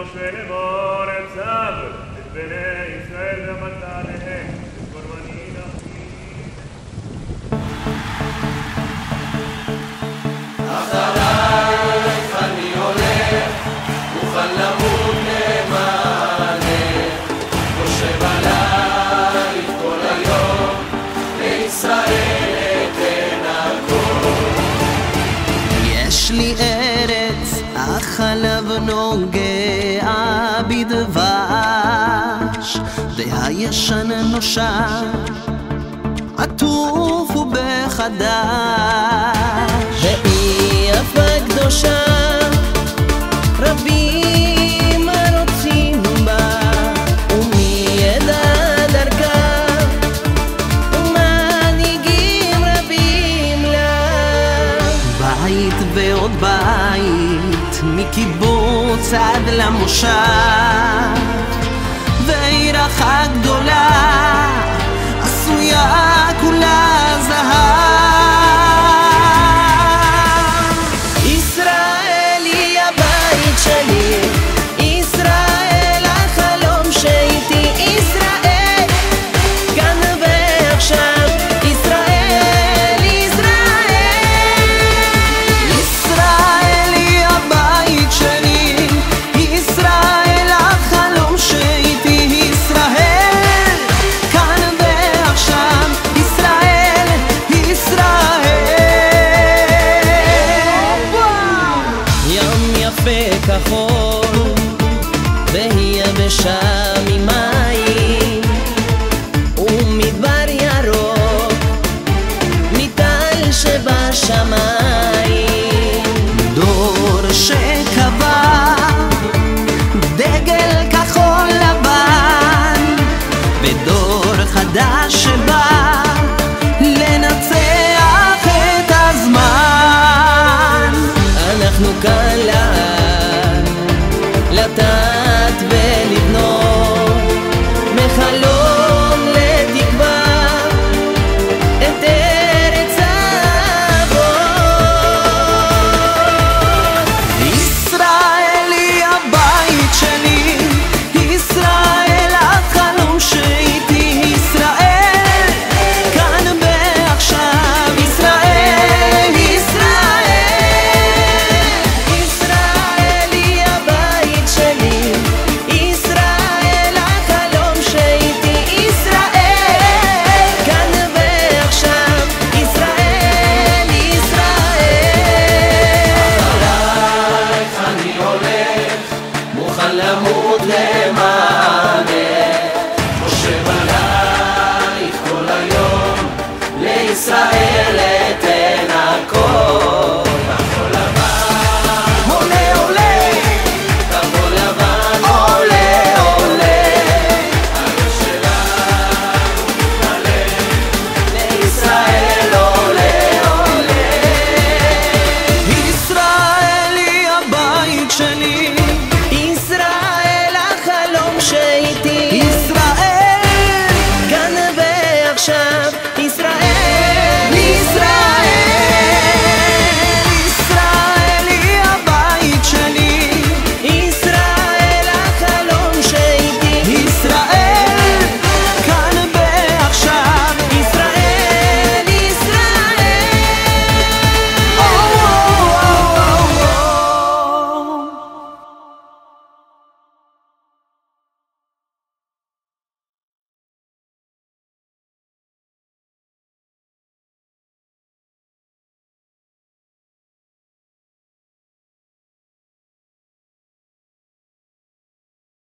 משה לאמור אל צו את בני ישראל ואמרת עליהם את קורבני נפשי. אחרייך אני הולך, מוכן למות למענך, חושב עלייך כל היום, לישראל אתן הכל. יש לי ארץ, החלב נוגע בדבש, והישן נושע, עטוף ובחדש. והיא יפה קדושה, רבים הרוצים בה, ומי ידע דרכה, ומנהיגים רבים לה. בית ועוד בית, מקיבוץ עד למושב, ועיר אחת גדולה, עשויה כולה זהב.